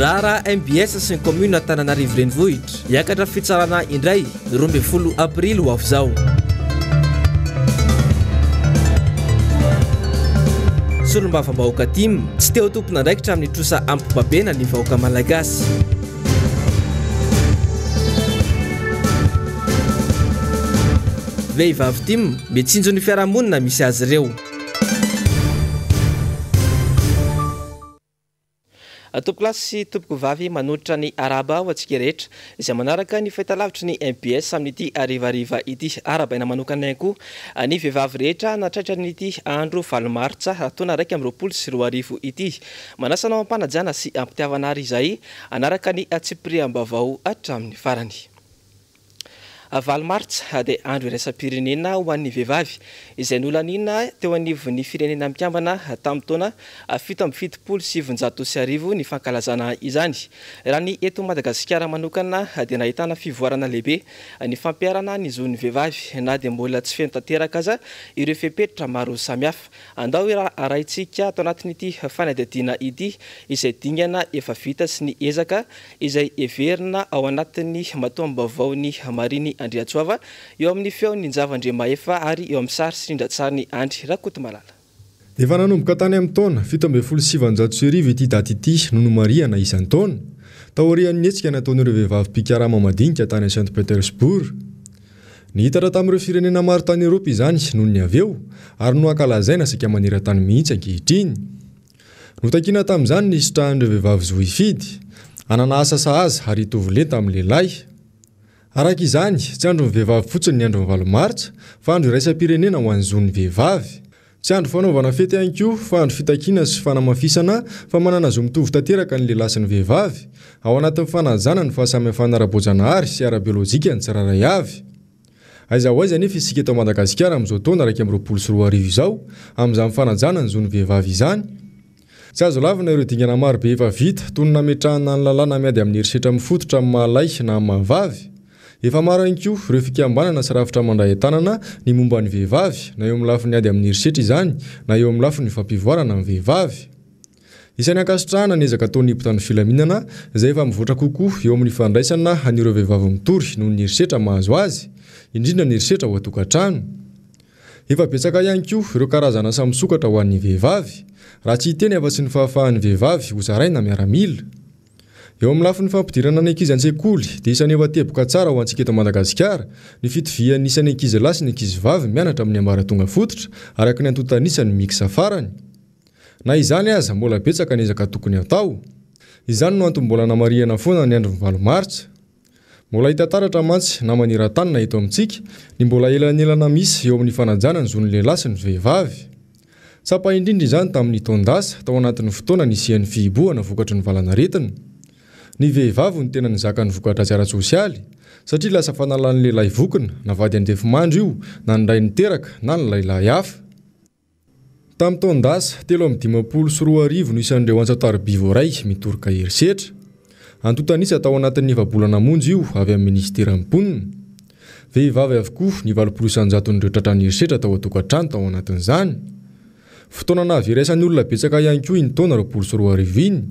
Raha MBS sy ny commune Antananarivo renivohitra hiakatra fitsarana indray 12 aprily ho avy zao. Solombavambahoaka Tim tsy teo tompona ndraikitra amin'ny trosa ampibabena ny vahoaka malagasy. Vehivavy Tim mitsinjo ny fiarahamonina misy azy ireo. Tompolasy sy tompoko vavy manotritra ny araba ho antsika rehetra izay manaraka ny fahitalavitra ny MBS amin'ity arivariva ity arabaina manokana ihany koa ny vehivavy rehetra natraitra n'ity andro 7 martsa taona 2024 ity. Manasana ampanajana sy ampitiavana ary izay anaraka ny tsipriam-bavao hatramin'ny farany. 7 martsa dia andro iraisam-pirenena ho an'ny vehivavy izay nolanina teo anivon'ny firenena mikambana tamin'ny taona 1770 ny fankalazana izany. Raha ny eto Madagasikara manokana dia nahitana fivoarana lehibe ny fampiarana ny zon'ny vehivavy na dia mbola tsy feno tanteraka aza ireo fepetra maro samihafa. Andao arahintsika ato anatin'ity fanadihadiana ity izay dingana efa vita sy ny ezaka izay everina ao anatin'ny matoam-baovao-ny Mariny Andriatsoava eo amin'ny feon'ny Njavandremahefa ary eo amin'ny sary sy ndratsariny Andry Rakotomalala. Efa nanomboka tany amin'ny taona 1770 ity daty ity nono Mariana isan'ny taona taorian'ny hetsika nataon'ireo vehivavy mpikarama madinika tany Saint Petersbourg. Nihitatra tamin'ireo firenena maro tany Eropa izany noho ny aveo ary no ankalazaina sika maneran-tany mihitsy ankehitriny. Notakiana tamin'izany ny sitrahan'ireo vehivavy zo hifidy anana asa sahaza ary hitovy lenta amin'ny lehilahy. Araka izany, tsy andro ny vehivavy fotsiny ny andro 7 martsa fa andro iraisam-pirenena ho an'ny zon'ny vehivavy. Tsy andro fanaovana fety ihany koa fa andro fitakiana sy fanamafisana fa manana zo mitovy tanteraka ny lehilahy sy ny vehivavy ao anatin'ny fanajana ny fahasamihafana ara-boajanahary sy ara-biolojika ny tsirairay avy. Aiza ho aiza nefa isika eto Madagasikara amin'izao taona 2024 izao amin'izany fanajana ny zon'ny vehivavy izany. Tsy azo lavina ireo dingana maro be efa vita toy ny nametrahana ny lalàna miady amin'ny herisetra mifototra amin'ny mahalay na amin'ny mahavavy. Efa maro ihany koa ireo fikambanana sy rafitra mandray tanana ny momba ny vehivavy na eo amin'ny lafiny ady amin'ny herisetra izany na eo amin'ny lafiny fampivoarana ny vehivavy. Isan'ny ankasitrahana ny ezaka ataon'ny mpitandro filaminana izay efa mivoatra kokoa eo amin'ny fandraisana an'ireo vehivavy mitory noho ny herisetra mahazo azy, indrindra ny herisetra ho atokantrano. Efa betsaka ihany koa ireo karazana samy sokatra ho an'ny vehivavy, raha tsy hiteny afa-tsy ny fahafahan'ny vehivavy ho zaraina miaramila. Eo amin'ny lafiny fampidirana ny ankizy an-tsekoly dia isan'ny efa teboka tsara ho antsika eto Madagasikara ny fitovian'ny isan'ny ankizy lahy sy ny ankizy vavy mianatra amin'ny ambaratonga fototra araka ny antontanisany mixa farany. Na izany aza mbola betsaka ny ezaka tokony atao. Izany no antony mbola namarihana foana ny andro 7 martsa. Mbola hita taratra mantsy na maniran-tany na eto amintsika ny mbola elanelana misy eo amin'ny fanajana ny zon'ny lehilahy sy ny vehivavy. Tsapa indrindra izany tamin'ny taondasa tao anatin'ny fotoana nisian'ny fihibohana vokatry ny valanaretina. Ny vehivavy no tena nizaka ny vokatra ara-tsosialy satria lasa fanalan'ny lehilahy vokina na vady andefimandro io na ny ray niteraka na ny lehilahy hafa. Tamin'ny taondasa 324 no isan'ireo antsataro-bivoray mitoroka herisetra. Antotanisa tao anatin'ny efa-bolana monjy io avy amin'ny ministeran'ny mponina. Vehivavy avokoa ny 700 tratran'ny herisetra tao atokantrano tao anatin'izany. Fotoana nahaviraisany olona betsaka ihany koa iny taona 2024 iny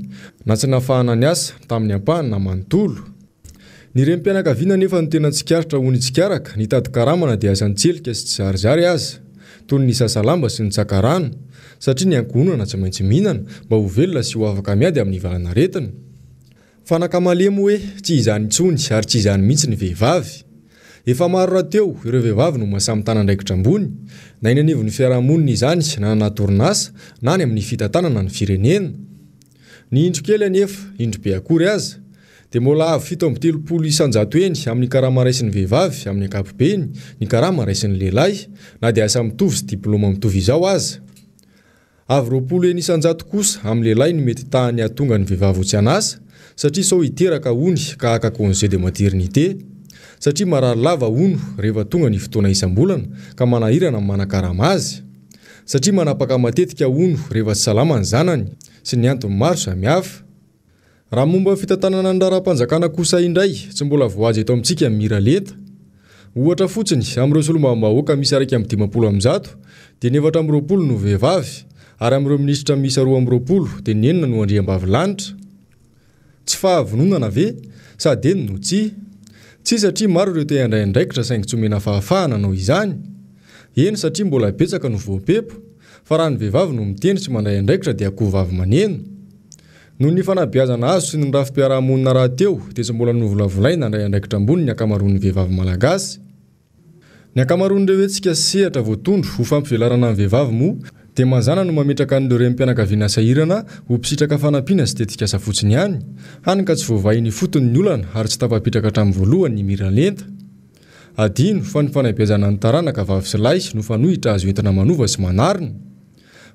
na tsy nahafahana ny asa tamin'ny ampahany na manontolo. Ny rem-pianakaviana nefa no tena tsikaritra ho ny tsikaraka ny tady karamana dia asany tselika sy tsy zarizary aza toy ny sasalamba sy ny tsakarano satria ny ankohonana tsy maintsy mihinana mba ho velona sy ho afaka miady amin'ny valanaretina. Fanakamalemo hoe tsy izany intsony ary tsy izany mihitsy ny vehivavy. Efa maro rahateo ireo vehivavy no masamy tanandraikitra ambony na eny anivon'ny fiarahamonina izany na anaty-orinasa na any amin'ny fitantanana ny firenena. Ny indro kely anefa indro be akory aza dia mbola avy 730 isanjato eny amin'ny karama raisin'ny vehivavy amin'ny ankapobeny ny karama raisin'ny lehilahy na dia asa mitovy sy diploma mitovy izao aza. Avy 20 eny isanjato kosa amin'ny lehilahy ny mety tahany ahatonga ny vehivavy ho tsy anasa satria sao hiteraka hony ka haka congé de maternité. Satria marary lava hono rehefa tonga ny fotoana isam-bolana ka manahirana manakarama azy. Satria manapaka matetika hono rehefa tsy salama ny zanany sy ny antony maro samihafa. Raha momba fitantanana ny raharaham-panjakana kosa indray tsy mbola voazy eto amintsika mira lenta. Ohatra fotsiny amin'ireo solombavambahoaka misy 120 dia 420 no vehivavy ary amin'ireo minisitra misy 220 dia 9 no andriam-bavilanitra. tsy fahavononana ve sady eny no tsy satria maro ireo te andraindraikitra saingy tsy omena fahafahana nao izany. Eny satria mbola betsaka no voapepo, fa raha ny vehivavy no miteny tsy mandray andraikitra dia akoho vavy maneno. Noho ny fanabeazana azo sy ny rafim-piarahamonina raha teo dia tsy mbola novolavolaina andray andraikitra ambony ny akamaroan'ny vehivavy malagasy. Ny akamaroan'ireo hetsika sehatra voatondro ho fampivelarana ny vehivavy moa dia mazana no mametraka an'ireo rem-pianakaviana sahirana ho mpitraka fanampiana sy tetikasa fotsiny ihany, hany ka tsy voavahin'ny fotony ny olana ary tsy tapapitraka hatramin'ny voalohany ny miralenta. Adino fa ny fanabeazana ny taranaka vavy sy lahy no fanohitra azo entana manova sy manarina.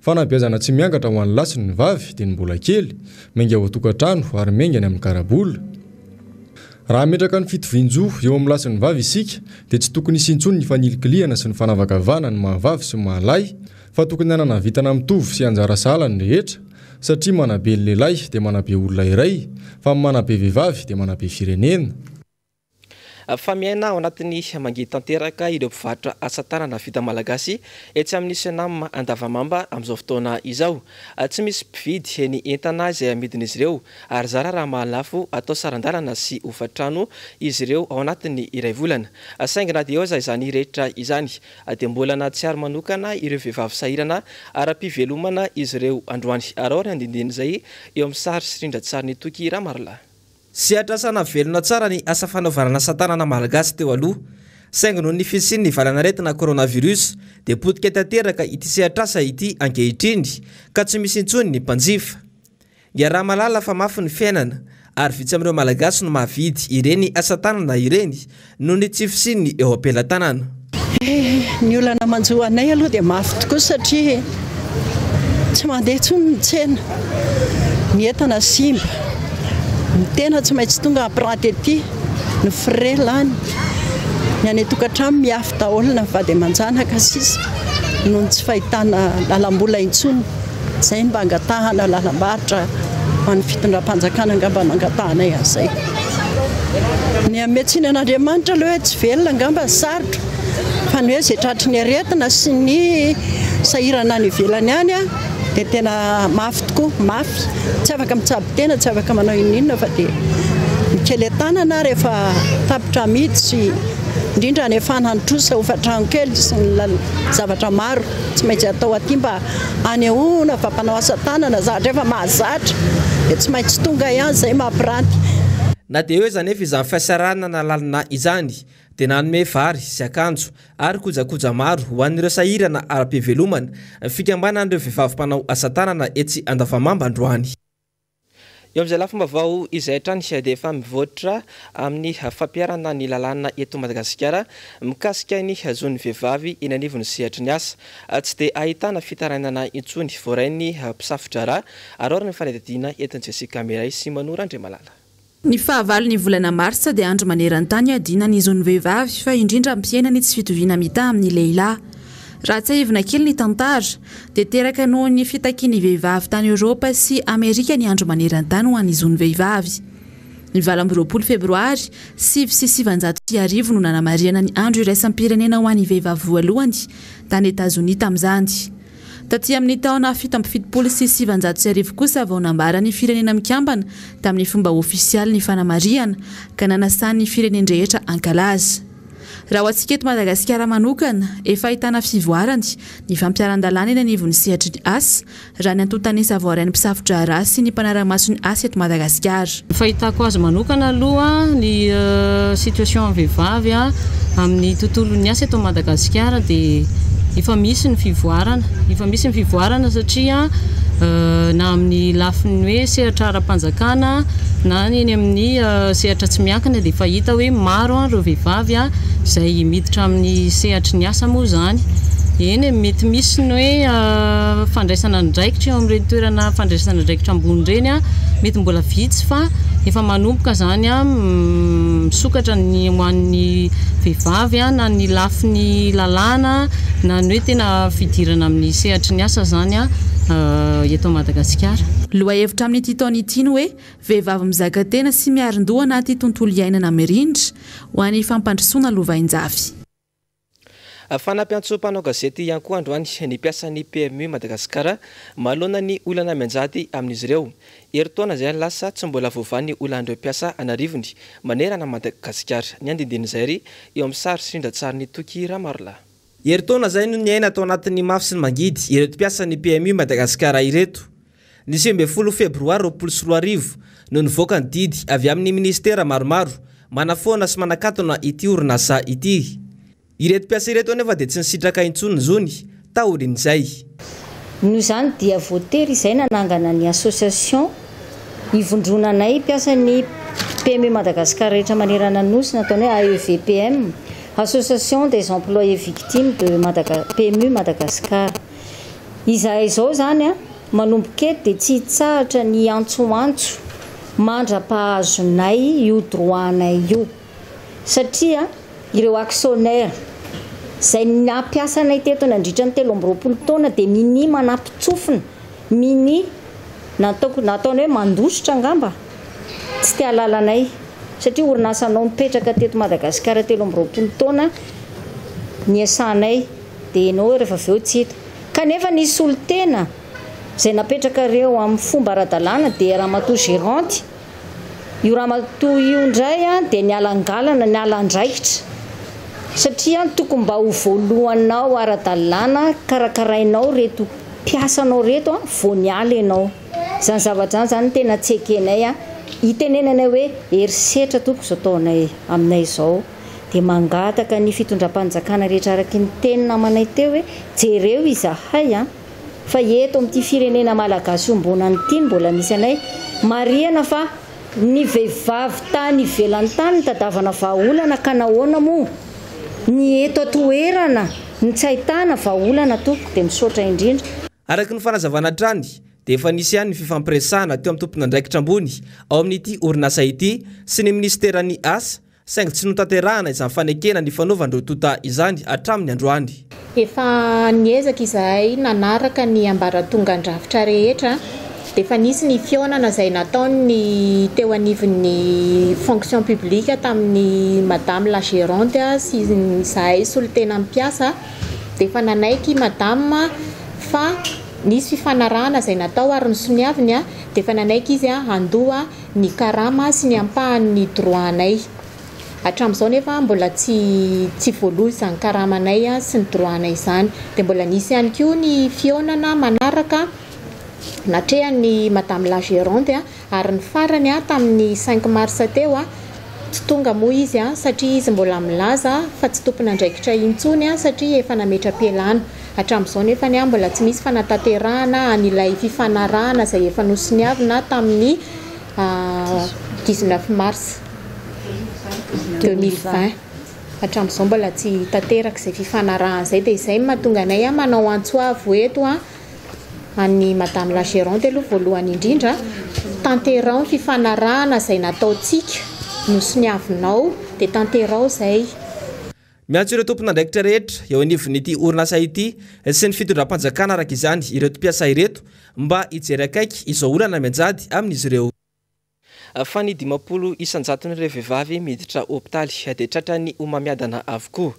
Fanabeazana tsy miangatra ho an'ny lasiny ny vavy dia ny mbola kely, mainga ao an-tokantrano ary maingany amin'ny karabola. Raha metraka ny fitovian-jo eo amin'ny lasiny vavy isika dia tsy tokony isintsony ny fanilikiliana sy ny fanavakavana ny mahavavy sy mahalahy, fa tokony hanana vitana mitovy sy anjara sala ny rehetra, satria manabe ny lehilahy dia manabe olona iray, fa manabe vehivavy dia manabe firenena. Fa miaina ao anatin'ny mangidy tanteraka ireo mpivarotra asa tanana vita malagasy etsy amin'ny Senam Andavamamba amin'izao fotoana izao. Tsy misy mpividy ny entana izay amidin'izy ireo ary zara raha mahalafo atao sarandalana sy hofatrano izy ireo ao anatin'ny iray volana. Saingy na dia oza izany rehetra izany dia mbola na tsy ary manokana ireo vehivavy sahirana ara-pivelomana izy ireo androany. Araory andindiny izay eo amin'ny sary sy rindran-tsary ny Toky Ramarla. Siatrasana velona tsara ny asa fanaovana asa tanana malagasy teo aloha. Saingy noho ny fisian'ny valanan-aretina coronavirus dia potika tanteraka ity sehatrasa ity ankehitriny ka tsy misy intsony ny mpanjifa. Dia raha malala fa mafy ny fiainana ary vitsy amin'ireo malagasy no mahavidy ireny asa tanana ireny noho ny tsy fisian'ny eo am-pelantanana. Ny olana manjo anay aloha dia mafy tokoa satria tsy mandeha intsony ny tsena, ny entana simba. Ny tena tsy maintsy tonga ampiranty ety ny frelany ny any tokantrano miafy daholo na vady aman-janaka sisa noho ny tsy fahitana lalam-bola intsony. Izay mba angatahana lalam-barotra ho an'ny fitondram-panjakana angamba nangatahanay an'izay. Ny ametsinan'Andriamanitra aloha hoe tsy velona angamba sarotra, fa ny hoe izay tratry ny aretina sy ny sahirana ny ivelany any dia tena mafy tokoa, mafy. Tsy afaka mitsabo tena, tsy afaka manao inonina fa dia mikely tanana rehefa tapitra amidy sy indrindra ny fananotrosa hofatrano kely sy ny zavatra maro tsy maintsy atao aty mba anehoana fa mpanao asa tanana zavatra efa mahazatra dia tsy maintsy tonga ihany izay mampiranty. Na dia hoe izany efa izany fiasarana na lalina izany dia nanome vary sy akanjo ary kojakoja maro ho an'ireo sahirana ara-pivelomana fikambanan'ireo vehivavy mpanao asa tanana etsy Andavamamba androany. Eo amin'izay lafim-baovao izay hatrany dia efa mivoatra amin'ny fampiarana ny lalàna eto Madagasikara mikasika ny zon'ny vehivavy eny anivon'ny sehatry ny asa. Tsy dia ahitana fitarainana intsony voarainy mpisafotra raha araorany fanadihadiana etin'ny Jessica Meray sy Manora Andriamalala. Ny fahavalo ny volana Marsa dia andro maneran-tany adina ny zon'ny vehivavy fa indrindra ampiainany tsy fitoviana mita amin'ny lehilahy. Raha tsy ahivina kely ny tantara dia teraka noho ny fitakian'ny vehivavy tany Eoropa sy Amerika ny andro maneran-tany ho an'ny zon'ny vehivavy. Ny 20 Febroary 1950 no nanamariana ny andro iraisam-pirenena ho an'ny vehivavy voalohany tany Etazonia tamin'izany. Taty amin'ny taona 1770 kosa vao nambara ny firenena mikambana tamin'ny fomba ofisialy ny fanamariana ka nanasan'ny firenendrehetra ankalaza. Raha hoantsika eto Madagasikara manokana efa ahitana fivoarany ny fampiaran-dalàna eny anivon'ny sehatry ny asa raha ny antontanisa voarain'ny mpisafotra raha sy ny mpanara-maso ny asa eto Madagasikara. Fahitako azy manokana aloha ny situation vehivavy amin'ny tontolon'ny asa eto Madagasikara dia efa misy ny fivoarana satria na amin'ny lafiny hoe sehatra ara-panjakana na eny amin'ny sehatra tsy miankina dia efa hita hoe maro ireo vehivavy izay miditra amin'ny sehatry ny asa moa izany. Eny mety misy ny hoe fandraisana ndraikitra eo amin'ireny toerana fandraisana ndraikitra ambony ireny mety mbola vitsy fa efa manomboka izany misokatra ny hoan'ny vehivavy na ny lafiny lalàna na ny hoe tena fidirana amin'ny sehatry ny asa izany eto Madagasikara. Loha hevitra amin'ity taona ity ny hoe vehivavy mizaka tena sy miarin-doha anaty tontolo iainana mirindra ho an'ny fampandrosoana lovain-jafy. Fanampiantso-mpanao gazety ihany koa androany ny piasan'ny PMU Madagasikara mahalona ny olana mianjady amin'izy ireo. Eritaona izay lasa tsy mbola voavahan'ny olan'ireo piasa anarivony manerana Madagasikara. Ny andindinin'izay ry eo amin'ny sary sindran-tsarin'ny Toky Ramarla. Eritaona izay no niaina tao anatin'ny mafy sy ny mangidy ireto piasan'ny PMU Madagasikara ireto. Ny 10 febroary 2024 no nivoaka ny didy avy amin'ny ministera maromaro manafoana sy manakatona ity orinasa ity. Ireto piasa ireto anefa dia tsy nisitraka intsony zony taorin'izay. Noho izany dia voatery izay nanangana ny association ivondronanay piasan'ny PMU Madagasikara rehetra manerana ny nosy nataony hoe AEVPM, Association des employés victimes de PMU Madagasikara. Izahay izao zany manomboka eto dia tsy hitsahatra ny antsoantso mandra-pahazonay io droanay io satria ireo actionnaire izay nampiasanay teto nandritra ny 13 taona dia mini manampitsofina mini nataony hoe mandositra angamba tsy tia lalanay satria orinasanao mipetraka teto Madagasikara 13 taona niasanay dia enao rehefa aveo tsy hita kanefa nisy olo-tena izay napetraka reo amin'ny fomba ara-dalàna dia Ramatoa Gérante. Io Ramatoa io indray dia nialangalana nialan-draikitra satria tokony mba ho voalohanao ara-dalàna karakarainao reto piasanao reto vao niala ianao. Izany zavatra zany tena tsy ekenay itenenanay hoe herisetra tompoko izao taonay aminay izao dia mangataka ny fitondram-panjakana rehetra araky ny teny namanay teo hoe jereo izahay fa eto amin'ity firenena malagasy ombona nyity mbola misy anay mariana fa ny vehivavy tany ivelany tany tadavana vahaolana ka nahoana moa ny eto atoerana ny tsy ahitana vahaolana tompoko dia misaotra indrindra. Araky ny fanazavana trany dia efa nisy ihany ny fifampiresahana teo amin'ny tompona andraikitra ambony ao amin'ity orinasa ity sy ny ministeran'ny asa saingy tsy notanterahana izany fanekena ny fanaovandreo tota izany hatramin'ny androany. Efa niezaka izahay nanaraka ny ambaratongan-drafitra rehetra dia efa nisy ny fionana izay nataony teo anivon'ny fonction publique tamin'ny madame la gérante sy izahay solon-tena mipiasa dia efa nanaiky madame fa nisy fifanarahana izay natao ary ny soniaviny dia efa nanaiky izy handoa ny karama sy ny ampahan'ny droanay. Hatramin'izao nefa mbola tsy voaloha izany karamanay sy ny droanay izany dia mbola nisy ihany koa ny fionana manaraka natrehan'ny madame la gérante ary ny farany tamin'ny 5 mars teo tsy tonga moa izy satria izy mbola milaza fa tsy tompona andraikitra intsony satria efa nametra-pialana. Hatramin'izao nefa mbola tsy misy fanatanterahana an'ilay fifanarahana izay efa nosoniavina tamin'ny 19 mars 2020. Hatramin'izao mbola tsy tanteraka izay fifanarahana izay dia izay mahatonga anay manao antsoavo eto any madame la gérante aloha voalohany indrindra tanterao fifanarahana izay nataontsika nosoniavinao dia tanterao izay. Miantso ireo tompona andraikitra rehetra eo anivon'ity orinasa ity sy ny fitondram-panjakana araka izany ireto piasa ireto mba hijery akaiky izao olana mianjady amin'izy ireo. Fa ny 50 isanjaton'ireo vehivavy miditra hôpitaly dia tratrany homamiadana avokoa.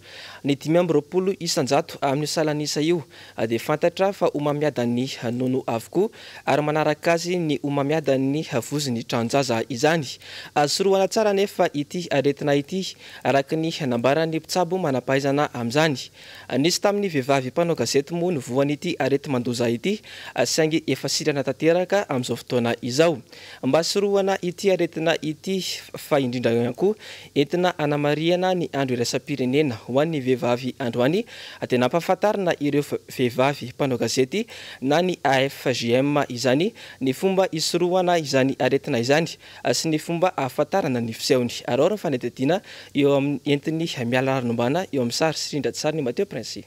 Ny 20 isanjato amin'ny salanisa io dia fantatra fa homamiadan'ny nono avokoa ary manaraka azy ny homamiadan'ny voziny tranjaza izany. Soroana tsara nefa ity aretina ity araka ny nambaran'ny mpitsabo manampahaizana amin'izany. Nisy tamin'ny vehivavy mpanao gazety moa ny voan'ity arety mandoza ity saingy efa sirana tanteraka amin'izao fotoana izao. Mba soroana ity aretina ity fa indrindra ihany koa entina anamariana ny andro iraisam-pirenena ho an'ny vehivavy androany dia nampahafantarina ireo vehivavy mpanao gazety na ny AFJM izany ny fomba isoroana izany aretina izany sy ny fomba ahafantarana ny fisehony. Ary ny fanetedina eo amin'ny entiny miala arinombana eo amin'ny sary sirindra-tsary ny Mateo Prince.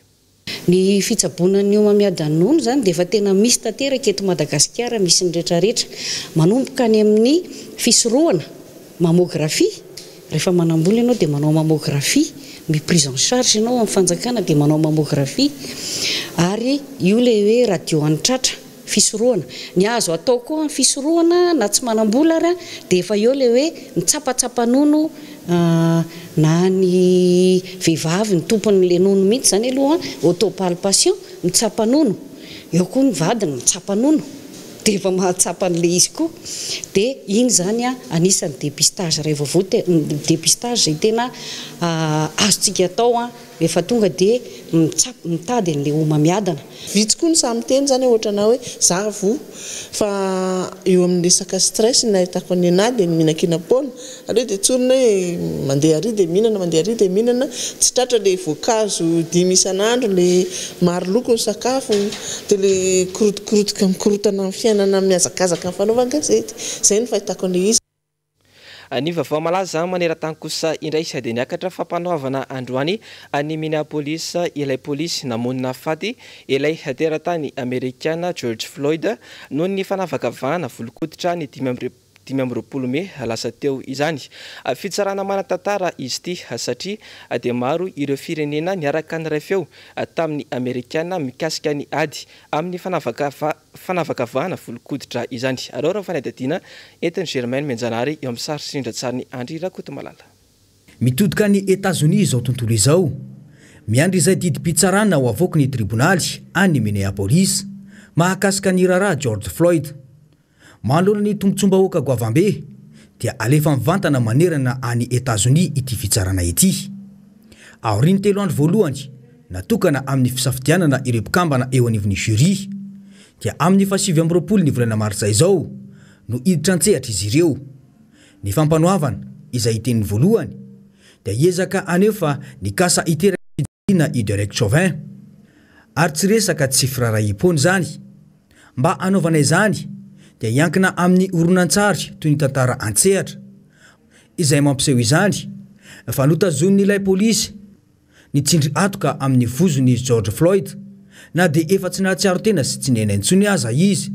Ny fitsabonan'ny homamiadan-nono zany dia efa tena misy tanteraka eto Madagasikara misy ny rehetrarehetra manomboka any amin'ny fisoroana mammografie rehefa manambola ianao dia manao mammografie prise en charge ianao amin'ny fanjakana dia manao mammografie ary io le hoe radio an-tratra fisoroana ny azo atao koa ny fisoroana na tsy manambola ary dia efa eo le hoe mitsapatsapanono na ny vehivavy ny tompon'le nono mihitsy zany aloha autopalpation mitsapanono eo koa ny vadiny mitsapanono de efa mahatsapa'le izy koa de iny zany anisany dépistage rehefa dépistage zay tena azontsika atao efa tonga de mitady an'le homamiadana vitsy koa ny samy teny zany ohatrana hoe zavo fa eo amin'ny resaka stress nahitako ny anahy de mihinan-kinapona aleo de tsorina hoe mandeha ary de mihinana mandeha ary de mihinana tsy tratra le voankazo 5 isan'andro le maro loko ny sakafo de le korotokorotoka mikorotana amin'ny fiainana miazakazaka amin'ny fanaovan-gazety zay ny fahitako an'le izy. Ny vaovao malaza maneran-tany kosa indray sady niakatra fampanoavana androany any Minneapolis ilay polisy namonina faty ilay teratany Amerikana George Floyd noho ny fanavakavahana volokoditra ny 20 Mey lasa teo izany. Fitsarana manatantara izy ity satria dia maro ireo firenena niaraka niray feo tamin'ny Amerikana mikasika ny ady amin'ny fanavakavahana volokoditra izany. Arora fanadadiana entin'ny Germaine Menjanary eo amin'ny sary sindran-tsariny Andry Rakotomalala. Mitodika ny États-Unis izao tontolo izao, miandry izay didim-pitsarana ho avoaka ny tribonaly any Minneapolis mahakasika ny raharaha George Floyd. Manolona ny tombontsom-bahoaka Goavambe dia alefa mivantana manerana any États-Unis ity fitsarana ity. Aoriny 3 andro voalohany natokana amin'ny fisafidianana ireo mpikambana eo anivon'ny jury dia amin'ny 7 ny volana martsa izao no iditra antsehatra izy ireo. Ny fampanoavana izay hiten'ny voalohany dia hiezaka aneo fa nikasa iteraka fidina i Derek Chauvin ary tsy resaka tsy firaraim-pony zany. Mba anaovana izany dia iankina amin'ny oronan-tsary toy ny tantara antsehatra izay mampiseho izany fa notazon'ny ilay polisy ny tsindry atoka amin'ny vozony George Floyd na dia efa tsy nahatsiaro tena sy tsy nena intsony aza izy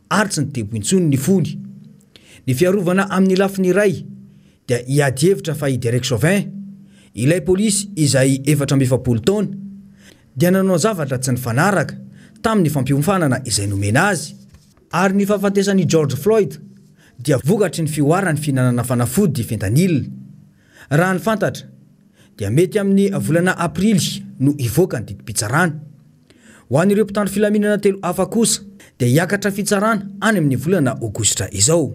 ary tsy nitebo intsony ny fony. Ny fiarovana amin'ny lafiny iray dia hiady hevitra fa i Derek Chauvin ilay polisy izay 17 taona dia nanao zavatra tsy nifanaraka tamin'ny fampiofanana izay nomena azy. Ary ny fahafatesany George Floyd dia vokatry ny fihoarany fihinanana fanafody fentanyl. Raha ny fantatra dia mety amin'ny volana aprily no ivoaka ny didim-pitsarana. Ho an'ireo mpitandro filaminana 3 hafa kosa dia hiakatra fitsarana any amin'ny volana aogositra izao.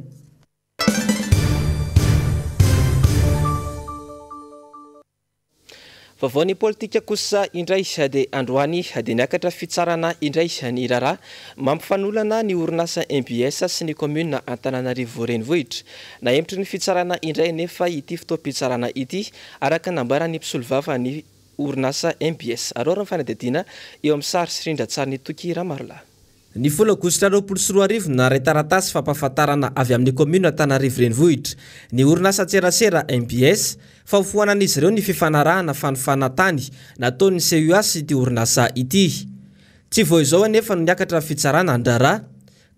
Vaovao ny politika kosa indray dia androany dia niakatra fitsarana indray ny raharaha mampifanolana ny orinasa MPS sy ny commune Antananarivo renivohitra. Naemtry ny fitsarana indray nefa ity fotoam-pitsarana ity araka nambarany mpisolovava ny orinasa MPS. Arora ny fanadadiana eo amin'ny sary sirindran-tsariny Toky Ramarla. Ny 10 Aogositra 2024 naray taratasy fampahafantarana avy amin'ny commune Antananarivo renivohitra ny orinasa tserasera MPS fa foanan'izy ireo ny fifanarahana fanofanatany nataon'ny CUS ity orinasa ity. Tsy voa izao anefa no niakatra fitsarana andrara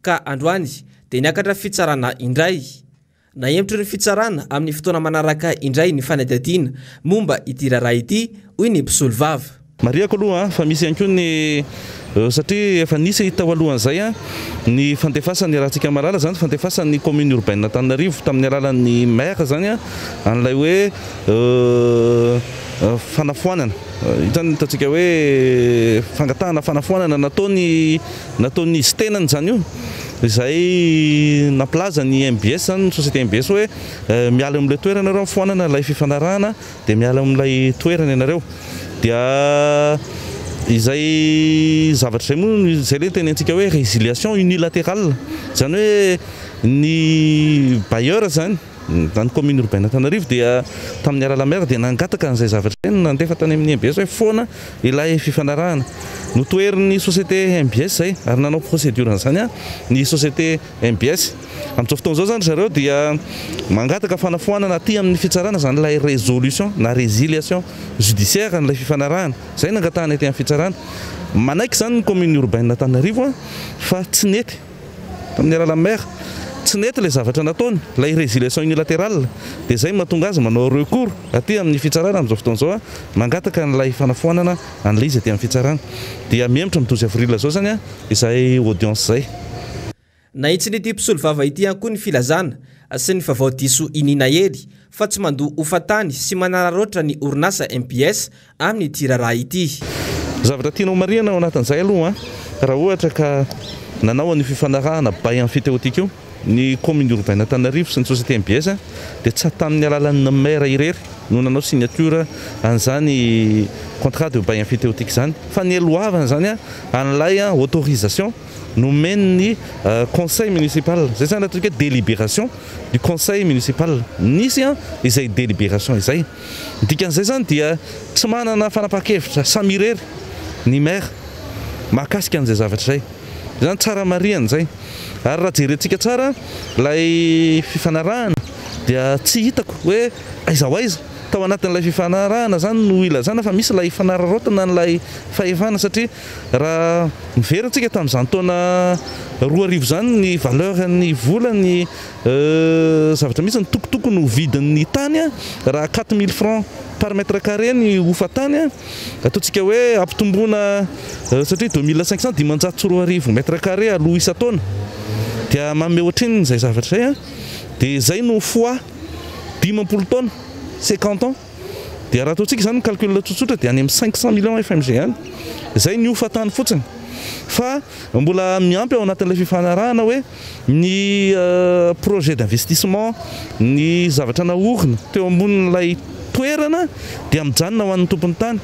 ka androany dia niakatra fitsarana indray. Naemtry ny fitsarana amin'ny fotoana manaraka indray ny fanadadiana momba ity raharaha ity hoy ny mpisolovava. Mariako aloha fa misy ihany koa ny satria efa nisy tao alohan'izay ny fandefasany rahantsika malala zany fandefasany commune urbaine Antananarivo tamin'ny alalan'ny maire zany an'ilay hoe fanafoanana itany tatsika hoe fangatahana fanafoanana nataony izy tenany zany io izay naplaza ny MBS ny société MBS hoe miala amin'ilay toerana ianareo foanana ilay fifanarahana dia miala amin'ilay toerana ianareo dia izay zavatra zay moa zay le tenentsika hoe résiliation unilatérale zany hoe ny bailleur zany dans commune urbaine Antananarivo dia tamin'ny alalamère dia nangataka an'izay zavatra zay nandefa tany amin'ny MBS hoe foana ilay fifanarahana notoerin'ny société MBS zay ary nanao procédure an'izany ny société MBS amin'izao fotoana izao zany zareo dia mangataka fanafoanana aty amin'ny fitsarana zany ilay résolution na résiliation judiciaire n'ilay fifanarahana zay nangatahana aty amin'ny fitsarana manaiky zany ny commune urbaine Antananarivo fa tsy nety tamin'ny alalamère tsy nety ilay zavatra nataony ilay résiliation unilatérale dia zay mahatonga azy manao recours aty amin'ny fitsarana amin'izao fotoana izao mangataka n'ilay fanafoanana an'ilay izy aty amin'ny fitsarana dia miemitra amin'ny 12 avril zao zany izay audience zay. Nahitsy n'ity mpisolovava ity ihany koa ny filazana sy ny vaovao diso inina hely fa tsy mandoa hofatany sy manararoatra ny orinasa MPS amin'ny tirara ity. Zavatra tianao marina ao anatin'izay aloha raha ohatra ka nanao ny fifanarahana bay amfiteotika io ny commune urbaine Antananarivo sy ny société MPS dia tsy tamin'ny alalan'ny maire irery no nanao signature an'izany contrat de bay amfiteotika zany fa ny eloavana zany an'ilay autorisation nomeny conseil municipal zay zany atao hoe délibération du conseil municipal nisy izay délibération izay dikan'izay zany dia tsy manana fanapa-kevitra samy irery ny maire mahakasika an'izay zavatra zay zany tsara mariana zay ary raha jerentsika tsara lay fifanarahana dia tsy hitako hoe aiza ho aiza tao anatin'ilay fifanarahana zany no ilazana fa misy lay fanararotana n'lay fahefana satria raha miverantsika tamin'izany taona 2000 zany ny valeur ny volany zavatra misy ny tokotoko no vidin'ny tany raha 4000 francs par mètre carré ny hofatany ataontsika hoe ampitomboana satria 2500 dimanjato mètre carré aloha isa-taona dia manome ohatriny zay zavatra zay dia zay no fois 50 taona 50 ans dia raha ataontsika zany calcul tsotsotra dia any amin'ny 500 millions FMG any zay ny hofatany fotsiny fa mbola miampy ao anatin'ilay fifanarahana hoe ny projet d'investissement ny zavatra naorina teo ambonin'ilay toerana dia mijanona ho an'ny tompony tany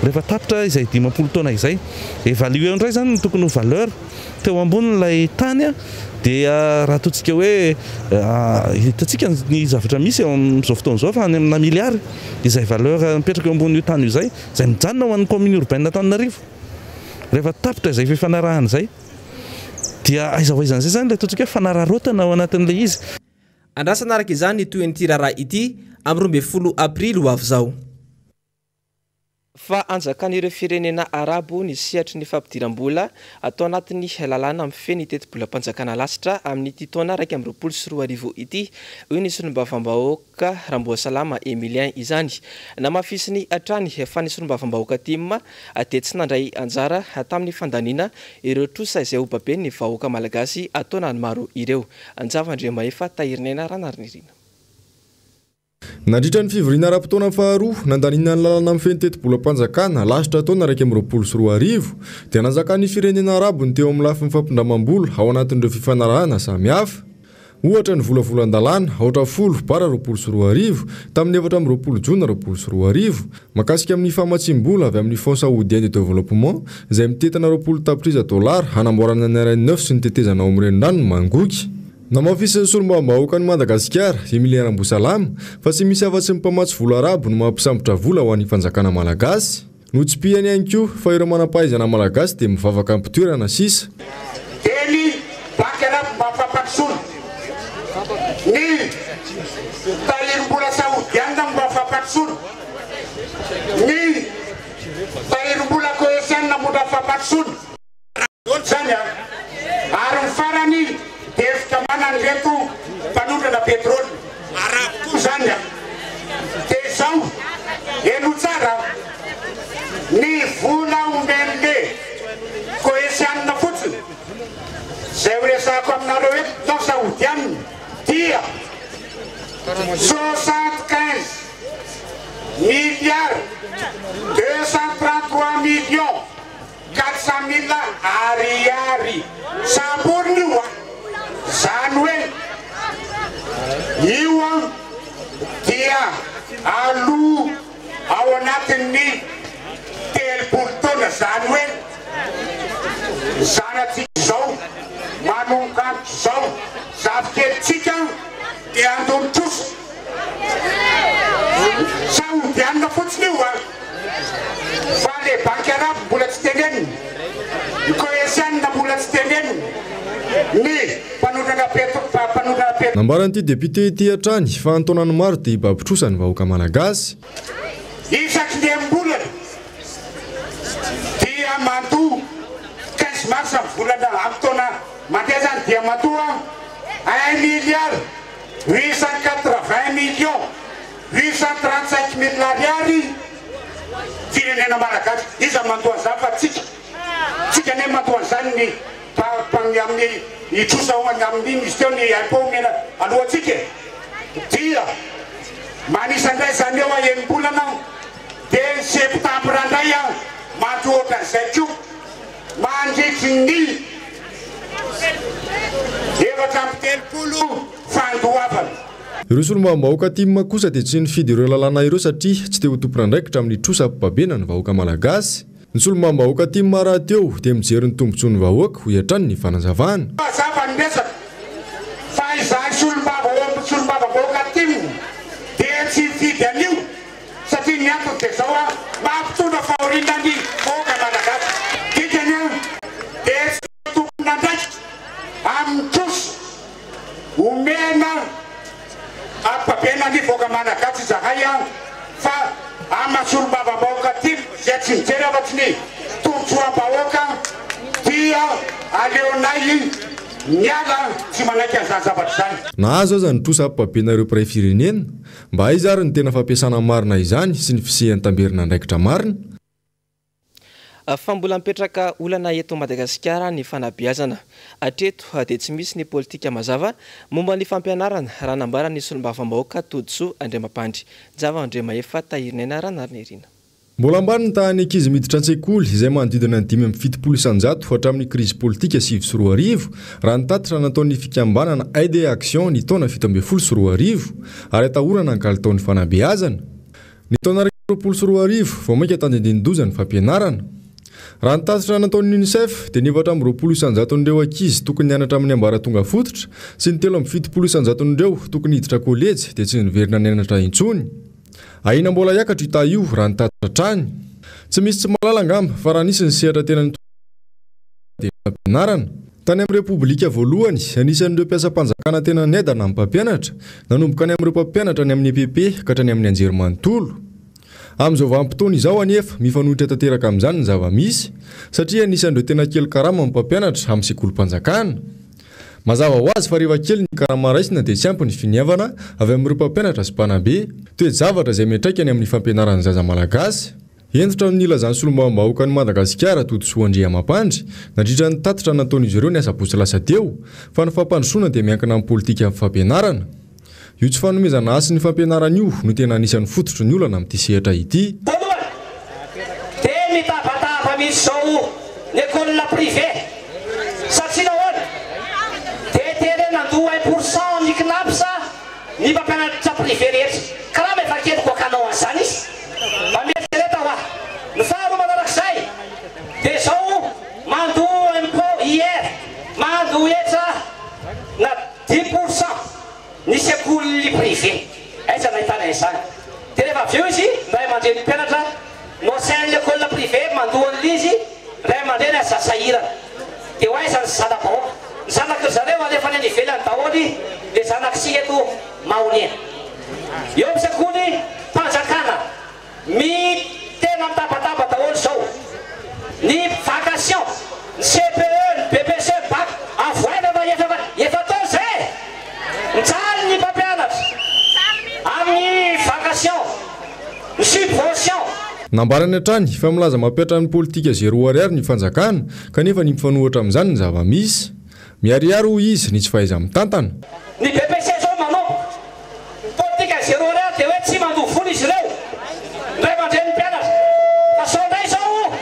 rehefa tapitra izay 50 taona izay évaluer indray zany tokony ho valeur teo ambonin'ilay tany dia raha ataontsika hoe hitatsika ny zavatra misy eo amin'izao fotoana izao fa any amina milliard izay valeur mipetraka eo ambonin'io tany io zay mijanona ho an'ny commune urbaine Antananarivo rehefa tapitra izay fifanarahana zay dia aiza ho aizan'izay zany ilay ataontsika hoe fanararotana ao anatin'ilay izy. Andrasana araka izany toy ny tirara ity amin'ny 12 aprily ho avy zao. Fa anjakan'ireo firenena arabo ny sihatry ny fampidiram-bola atao anatin'ny lalàna amin'ny feny teti-bolam-panjakana lasitra amin'ny ity taona 2024 ity. Io ny solombavam-bahoaka Ramboasalama Emilien izany. Namafisy ny hatrany fa ny solombavam-bahoaka Tim dia tsy nandray anjara tamin'ny fandaniana ireo trosa izay obabe ny vahoaka malagasy ataona ny maro ireo. Anjava-Andriamahefa Tahirinena Ranarnirina. Nandritra ny fivoriana ara-potoana faharoa nandanina ny lalana amin'ny feny teti-bolam-panjakana lasitra taona 2024 dia nanjakan'ny firenena arabo ny teo amin'ny lafiny fampindramam-bola ao anatin'ireo fifanarahana samihafa. Ohatra ny volavolan-dalàna aotra 10 bara 2024 tamin'ny 4 jona 2024 makasika amin'ny famatsiam-bola avy amin'ny Fonds saoudien de développement izay mitetana $20 hanamboarana ny RN9 sy ny tetezana ao amin'ny renirano mangoky. Namafisy solombavam-bahoaka ny Madagasikara Emilien Ramboasalama fa tsy misy afa-tsy ny mpamatsy vola arabo no mampisambotra vola ho an'ny fanjakana malagasy. Notsipihany ihany koa fa ireo manam-pahaizana malagasy dia mivavaka ampitoerana sisa. Dely banky arabo mafampatsono ny tahirim-bola saodiana mafampatsono ny tahirim-bola koesiana mafampatsono zany ary ny farany devitra mananreto mpanondrana petrôly arabo koa zany dia zao eno tsara ny vola omenle koesianina fotsiny zay ho resako aminareo eto tao saodianina dia 75 milliards 233 millions 400 000 ariary samboriny io zany hoe io dia aloha ao anatin'ny 30 taona zany hoe zanatsika zao manonkantro zao zavikelitsika dia andonitroso saodianina fotsiny io fa le banky arabo mbola tsy teneniny ny koesianina mbola tsy teneniny ny mpanondrana petro nambaran'ity député ity hatrany fa antonany maro dia hibabitrosa ny vahoaka malagasy. Isaky ny ambolana dia mandoa 15 mars amin'ny volana amin'ny taona mandeha zany dia mandoa 1 milliard 880 millions 835 000 ariary firenena malagasy iza mandoa an'izany fa tsika ne mandoa an'izany ny amin'ny itrosa hoany amin'ny misy teo ny impôt mena alohantsika dia manisandray zany eo enimbolana dia septembre andray mantohatra an'izay ko mandritry ny efatra amby telopolo fandoavana. Ireo solombavambahoaka timma kosa dia tsy nifidy ireo lalàna ireo satria tsy te ho tompon'andraikitra amin'ny trosa-babena ny vahoaka malagasy. Ny solombavambahoaka timma raha teo dia mijery ny tombontsoan'ny vahoaka ho iatrany ny fanazavana. Mazava ny resaka fa izany solombavambahoaka timma dia tsy nifidy an'io satria ny antony dia zao mampitondra fahorinany vahoaka malagasy. Dikany dia tsy tompon'andraikitra amin'ny trosa omena babena ny vahoaka malagasy zahay fa amasolombavambahoaka timma zay tsy mijery afatsy ny tombotsoam-bahoaka dia aleonay miala tsy manaiky an'izany zavatra zany. Nahazo aza ny trosa babena ireo mpiray firenena mba aiza ary ny tena fampiasana marina izany sy ny fisehan'ny tamberina-ndraikitra marina. Fa mbola mipetraka olana eto Madagasikara ny fanabeazana. Hatreto dia tsy misy ny politika mazava momba ny fampianarana raha nambarany solombavambahoaka Toditsoa Andriamampandry. Java Andriamaefa tahirina ianarana ary nerina. Mbola ambany ny tahany ankizy miditra an-tsekoly izay manodidina ny 570 hatramin'ny krizy politika 7 sy 4 arivo raha nitatitra nataon'ny fikambanana Aide et Action ny taona 17 sy 4 arivo ary atahorana ny kalitaon'ny fanabeazana. Ny taona 20 sy 4 arivo vao maika tandindin-doza ny fampianarana. Raha nitatitra nataon'ny UNICEF dia 720 isanjaton'ireo ankizy tokony hianatra amin'ny ambaratonga fototra sy ny 770 isanjaton'ireo tokony hiditra kolejy dia tsy niverina nianatra intsony. Aina mbola iakatra ita io raha nitatitra trany. Tsy misy tsy malala angamba fa raha nisy ny sehatra tena ny fampianarana. Tany amin'ny Repoblika voalohany, anisan'ireo mpiasam-panjakana tena niaidana amin'ny mpampianatra, nanomboka any amin'ireo mpampianatra ny amin'ny EPP ka hatrany amin'ny anjerimanontolo. Amin'izao vanim-potoana izao anefa mifanohitra tanteraka amin'izany ny zava-misy satria anisan'ireo tena kely karama amin'ny mpampianatra amin'ny sekolim-panjakana. Mazava ho azy fa rehefa kely ny karama raisina dia tsy ampy ny finiavana avy amin'ireo mpampianatra sy mpanabe. Toe-javatra izay miantraikany amin'ny fampianaran'ny zaza malagasy. Entitra ny ilazany solombavambahoaka ny Madagasikara Toditsoa Andriamampandry nandritra ny tatitra nataon'izy ireo ny asa-botsy lasa teo fa ny fampandrosoana dia miankina amin'ny politika amin'ny fampianarana. Io tsy fanomezana asy ny fampianarana io no tena anisan'ny fototry ny olana amin'ity sehatra ity. Dia mitabataba misy zao ny école privé satria nahoana dia terena 2% ny knapsa ny mpampianatra privé rehetra karaha mefa kely koakanao an'izany izy mamietrereta hoa ny faharoa manarak'izay dia zao mandoa impôt hier mandoetra na 10% ny sekoly privé aiza nahitana izany dia rehefa avy eo izy ray aman-dreny mpianatra no sain l'école privé mandohan'izy ray aman-dreny azasahirana dia ho aiza ny zanam-bahoaka ny zanak'ry zareo alefa ny any ivelany daholo dia zanak'sika eto mahonena eo amin'ny sekoly mpanjakana tena mitabataba daholo zao ny vacation ny CPE ny BPC ny bac avoina efa taona zay mitsaly ny mpampianatra amin'ny vacation ny subvention. Nambarany hatrany fa milaza mampiatra ny politika 0 ariary ny fanjakana kanefa ny mifanohitra amin'izany ny zava-misy. Miariary ho izy ny tsy fahaiza mitantana. Ny BPC zao manao politika 0 ariary dia hoe tsy mandoa vola izy ireo ray aman-dreny mpianatra fa sao indray zao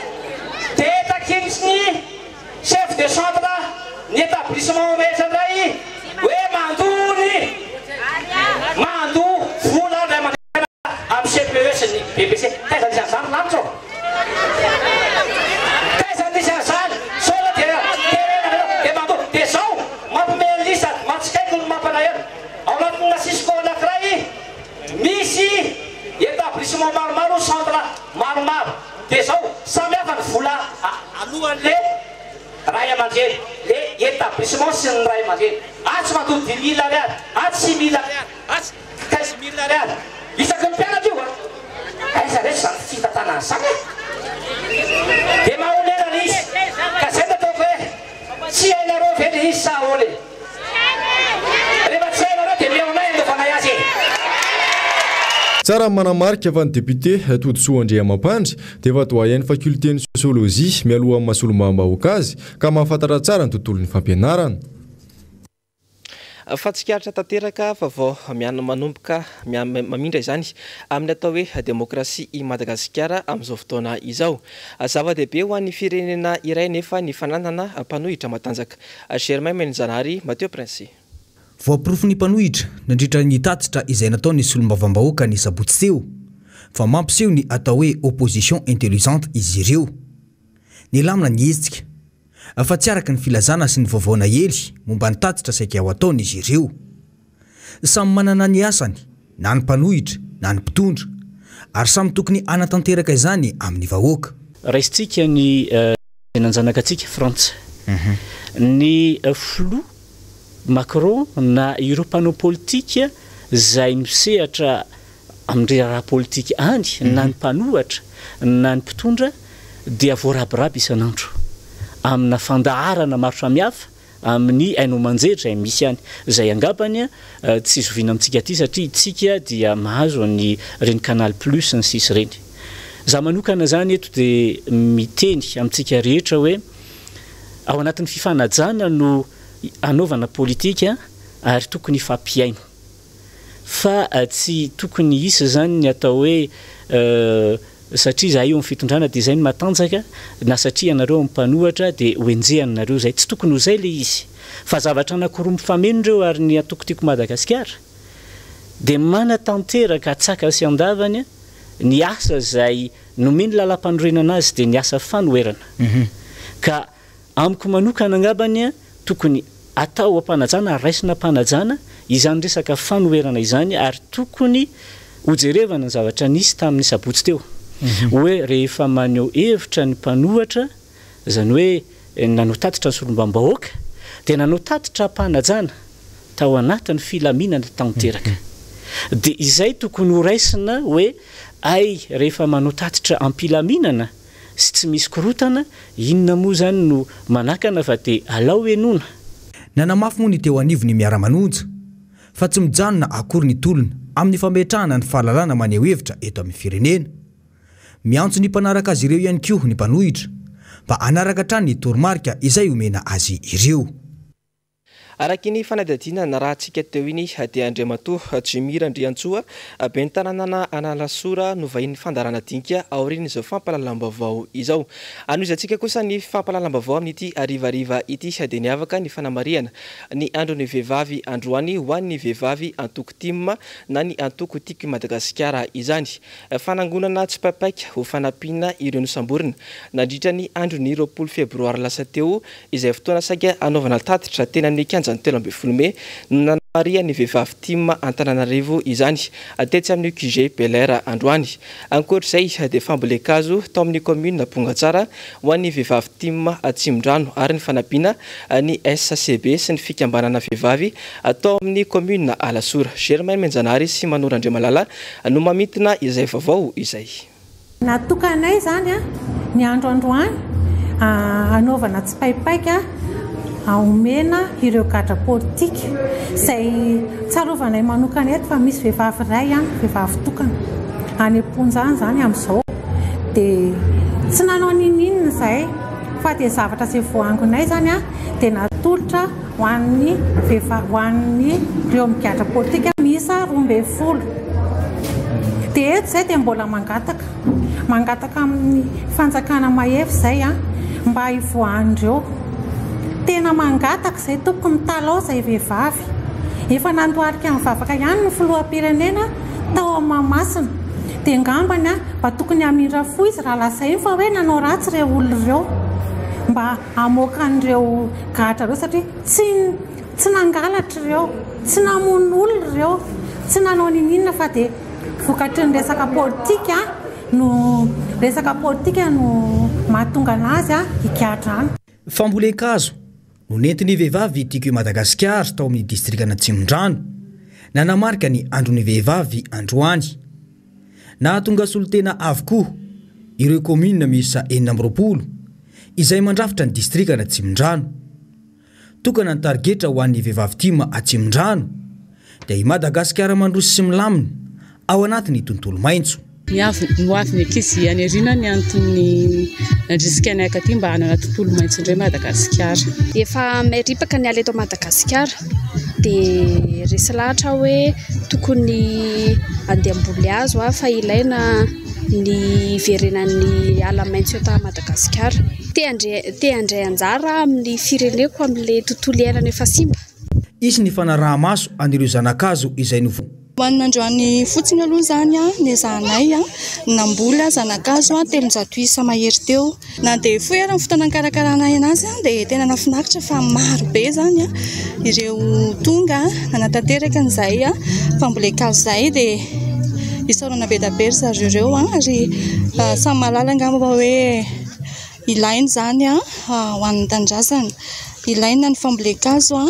dia takimisy ny chef de centre ny établissement rehetra indray hoe mandoa vola ray aman-dreny amin'ny CPE sy ny BPC taiza nisy an'izany lavitra taiza nisy an'izany sola dia mandoa dia zao mampomeny lisa matsikaiko ny mampalahelo ao anatin'ny nasisiko anankiray misy établissement maromaro centre maromaro dia zao samy hafa ny vola alohan'le ray aman-dreny le établissement sy ny ray aman-dreny atsy mandoa 10 000 ariary atsy 6 000 ariary atsy 15 000 ariary isaky ny mpianatra io aiza rehetra zany fitatana an'izany dia mahonena izy ka zay ny ataoko hoe tsy hainareo ve le izy sa ahoana rehefa tsy hainareo dia miaonay andofanay azy Tsara manamarika fa ny député Toditsoa Andriamampandry dia efa doyen'ny faculté ny sosiolojia mialoha amin'ny mahasolombavambahoaka azy ka mahafantatra tsara ny tontolon'ny fampianarana. fa tsikaritra tanteraka vaovao manomboka mamindra izany amin'ny atao hoe demokrasia i Madagasikara amin'izao fotoana izao. Zava-dehibe ho an'ny firenena iray nefa ny fananana mpanohitra matanjaka. Germain Menjanary, Mathieu Prince. Voaporofo ny mpanohitra nandritra ny tatitra izay nataony solombavambahoaka ny sabotsy teo, fa mampiseho ny atao hoe opposition intelligente izy ireo. Ny lamina ny hezitsika, fa tsy araka ny filazana sy ny vaovaona hely momba ny tatitra saika ao ataony izy ireo. Samy manana ny asany, na ny mpanohitra, na ny mpitondra, ary samy tokony anatanteraka izany amin'ny vahoaka. Raisitsika ny nanjanakatsika Frantsa. Ny flou Macron na ireo mpanao politika zay misehatra amin'ny raha politika any, na ny mpanohatra, na ny mpitondra dia voarabiraba isanandro amina fandaharana maro samihafa amin'ny haino manjery misy any zay angabany tsy zoviana amintsika aty satria itsika dia mahazo ny reny Canal Plus ny sisy reny. Za manokana zany eto dia miteny amintsika rehetra hoe ao anatin'ny fifanajana no anaovana politika ary tokony fampiaino, fa tsy tokony isa zany ny atao hoe satria za io amin'ny fitondrana dia izay ny matanjaka, na satria anareo amin'ny mpanohatra dia hoenjehanareo zay. Tsy tokony ho zay le izy, fa zavatra anankiroa mifamenondreo ary ny atokotiko Madagasikara dia manatanteraka tsaka sy andavany ny asa zay nomeny lalam-panorenana azy dia ny asa fanoherana. Ka amiko manokana angabany tokony atao ampanajana, raisina ampanajana izany resaka fanoherana izany, ary tokony hojerevana ny zavatra nisy tamin'ny sabotsy teo. Hoe rehefa maneho hevitra ny mpanohatra zany hoe nanao tatitra ny solombam-bahoaka dia nanao tatitra ampanajana tao anatin'ny filaminana tanteraka. Dia izay tokony ho raisina hoe ay rehefa manao tatitra ampilaminana sy tsy misy korotana, inona moa zany no manakana fa dia alao enona. Nanamafy moa ny teo anivo ny miara-manonja, fa tsy mijanona akory ny tolona amin'ny fametrahana ny fahalalana maneho hevitra eto amin'ny firenena. Miantso ny mpanaraka azy ireo ihany koa ny mpanohitra mba anaraka hatrany ny toromarika izay omena azy ireo. Araky ny fanadihadiana na raha antsika teo iny dia Andriamatoa Jimira Andriantsoa ben'ny tanànana Analasora no vahin'ny fandarana dinka aorian'izao fampalalam-baovao izao. Anoizantsika kosa ny fampalalam-baovao amin'ity arivariva ity dia niavaka ny fanamariana ny andron'ny vehivavy androany ho an'ny vehivavy antoko timma na ny antoko tiky Madagasikara izany. Fanangonana tsy papaika ho fanampiana ireo nosamborina nandritra ny andron'ny 20 febroary lasa teo izay fotoana saika anaovana tatitra tena ny kianja telo amby fulme nanamaria ny vehivavy timma Antananarivo izany atetsy amin'ny QG Belair androany. Ankoatr'izay dia fambolekazo tao amin'ny commune Pongatsara ho an'ny vehivavy timma Tsimdrano ary ny fanampiana ny SCB sy ny fikambanana vehivavy atao amin'ny commune Alasora. Germain Menjanary sy Manora Andriamalala no mamitina izay vaovao izay. Natokanay zany ny androandroany anaovana tsy paipaika aomena ireo gadra politika izay tsarovanay manokana eto fa misy vehivavy iray vehivavy tokana any amponjany zany amin'izao dia tsy nanao ninina izay fa dia zavatra izay voangonay zany dia natolotra ho an'ny ireo migadra politika miisa 12. Dia eto izay dia mbola mangataka amin'ny fanjakana mahefy izay mba hivoahan'ireo. Tena mangataka izay tompoko mitalao izay vehivavy. Efa nandoarika amin'ny vavaka ihany ny filoham-pirenena tao Mahamasina. Dia ngambany mba tokony hamindra fo izy raha lazay fa hoe nanao ratsy ireo olona ireo mba hamoaka an'ireo gadra ireo satria tsy nangalatra ireo, tsy namono olona ireo, tsy nanao ninina fa dia vokatry ny resaka politika no mahatonga anazy higadrana. Fambolekazo no nentin'ny vehivavy tiako Madagasikara tao amin'ny distrikana Tsimdrano nanamarika ny andron'ny vehivavy androany. Nahatonga solotena avokoa ireo commune miisa 4 izay mandrafitra ny distrikana Tsimdrano. Tokana ny targetra ho an'ny vehivavy timma Tsimdrano dia i Madagasikara mandroso sy milamina ao anatin'ny tontolo maintso. miaviny akizy any arina ny antony andrisika ny akaty mba hanana tontolo maitso indray Madagasikara. Efa maripaka ny ala eto Madagasikara dia resy lahatra hoe tokony andeha amboly azo fa ilaina ny verenan'ny ala maitso eto Madagasikara. Te andray anjara amin'ny fireneko amin'ilay tontolo iainana efa simba. Isy ny fanaraha-maso anireo zanakazo izay novo. Hoanin'androany fotsiny aloha zany ny zahanay nambola zanakazo 300 isa mahery teo. Na dia foy ary ny fotoana nikarakarana anazy dia tena nafinaritra fa maro be zany ireo tonga nanatanteraka an'izay fambolekazo izay dia isaorana be da be ry zareo ireo ary samy mahalala angamba hoe ilainy zany ho an'ny tanindrazana, ilaina ny fambolekazo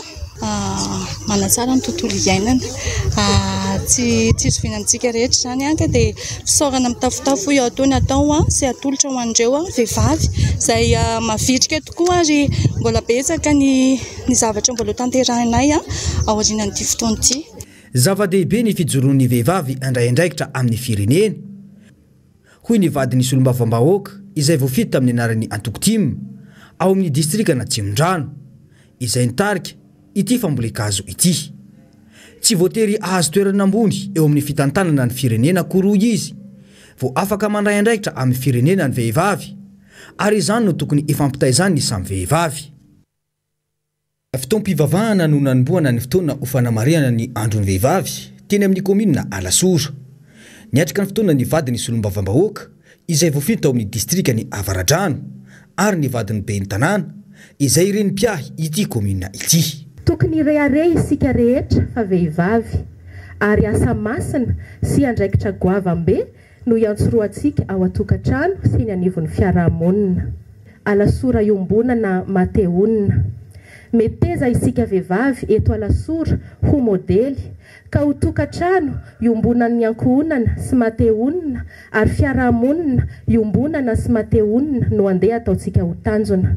manatsara ny tontolo iainana, tsy zovinantsika rehetra zany ka dia fisaorana mitafotafo eo ataony atao sy atolotra ho an'ireo vehivavy izay mavitrika tokoa ary mbola betsaka ny zavatra mbola tanterahinay aorianan'ity fotoana ity. Zava-dehibe ny fijoroan'ny vehivavy andraindraikitra amin'ny firenena. Hoy ny vadiny solombavam-bahoaka izay voafita amin'ny anarany Antokotimo ao amin'ny distrika na Tsimondrano izay nitarika ity fambolekazo ity. Tsy voatery ahazo toerana ambony eo amin'ny fitantanana ny firenena koroa izy vao afaka mandray andraikitra amin'ny firenena ny vehivavy ary izany no tokony ifampitaizany ny samy vehivavy. Fotoam-pivavahana no nanomboana ny fotoana ho fanamariana ny andron'ny vehivavy teny amin'ny komina Alasora. Niatrika ny fotoana ny vadiny solombavam-bahoaka izay voafita ao amin'ny distrika ny Avaradrano ary ny vadiny ben'ny tanàna izay ireny mpiahy ity komina ity. Tokony rehareh isika rehetra fa vehivavy ary asa masina sy andraikitra goavam-be no iantsoroantsika ao atokantrano sy ny anivon'ny fiarahamonina. Alasora iombona na Mateonina. Meteza isika vehivavy eto Alasora ho modely ka ho tokantrano iombonan'ny ankohonana sy Mateonina ary fiarahamonina iombonana sy Mateonina no andeha ataontsika ho tanjona.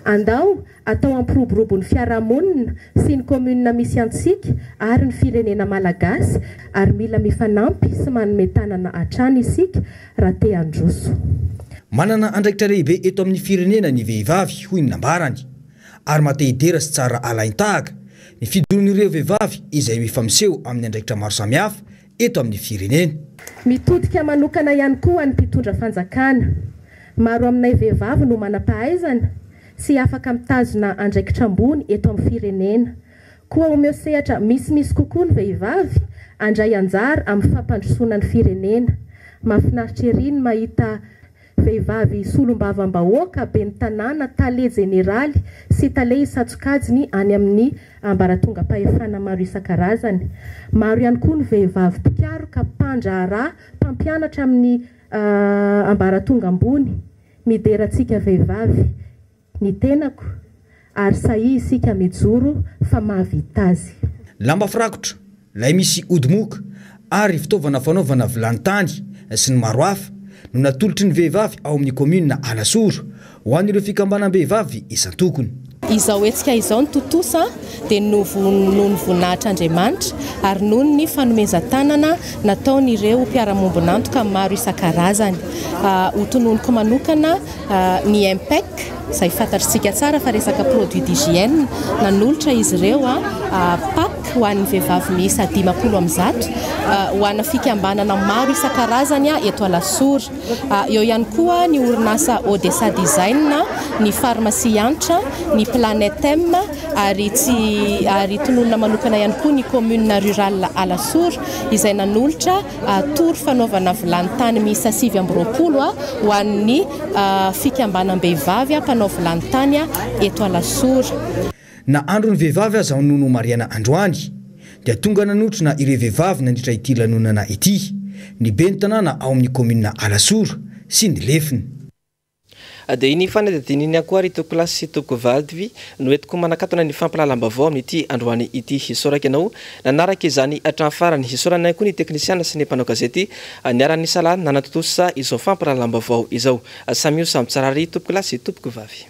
Andao atao ampiroborobo ny fiarahamonina sy ny komuna misy antsika ary ny firenena malagasy ary mila mifanampy sy manome tanana hatrany isika raha te handroso. Manana andraikitra lehibe eto amin'ny firenena ny vehivavy hoy ny nambarany ary matehidera sy tsara alaintahaka ny fidoron'ireo vehivavy izay mifamseho amin'ny andraikitra maro samihafa eto amin'ny firenena. Mitodika manokana ihany koa ny mpitondra fanjakana. Maro aminay vehivavy no manam-pahaizana sy afaka mitazona andraikitra ambony eto amin'ny firenena. Koa omeo sehatra misy kokoa ny vehivavy andray anjara amin'ny fampandrosoana ny firenena. Mahafinaritra ery ny mahita vehivavy solombavam-bahoaka ben'ny tanàna tale jeneraly sy tale isatsokajiny any amin'ny ambaratonga-pahefana maro isan-karazany. Maro ihany koa ny vehivavy mpikaroka mpandraharaha mpampianatra amin'ny ambaratonga ambony. Miderantsika vehivavy ny tenako ary sahi isika mijoro fa mahavita azy. Lamba firakotra, lay misy odimoka ary fitaovana fanaovana vilany-tany sy ny maro hafa no natolotry ny vehivavy ao amin'ny komina Alasora ho an'ireo fikambanam-behivavy isan-tokony. Izao etsika izao ny totosa dia noho ny voninahitry'Andriamanitra ary noho ny fanomezan-tanana nataon'ireo mpiara-mombonantoka maro isan-karazany. Ho tononoko manokana ny MPEC izay fantatritsika tsara fa resaka produit d'hygiène nanolotra izy ireo PAC ho an'ny vehivavy miisa 50 ho ana fikambanana maro isan-karazany eto Alasora. Eo ihany koa ny orinasa Odessa Design, ny pharmacie Antra, ny Planète M ary tononona manokana ihany koa ny commune rurale Alasora izay nanolotra toro fanaovana vilany-tany miisa 720 ho an'ny fikambanam-behivavy mpanao vilany-tany eto Alasora. Na andron'ny vehivavy aza nono Mariana androany dia tonga nanotrona ireo vehivavy nandritra ity lanonana ity ny ben'ny tanàna ao amin'ny komina Alasora sy ny lefiny. Dia iny fanadininy akoa ry toko lasy sy toko vadivy no entiko manakatona ny fampalalam-bavao amin'ity androany ity hisoraka ianao nanaraka izany hatrany farany hisorana koa ny teknisiana sy ny mpanao gazety niara-ny salana nanatotosa izao fampalalam-bavao izao. Samy io samy tsara ry toko lasy sy toko vavy.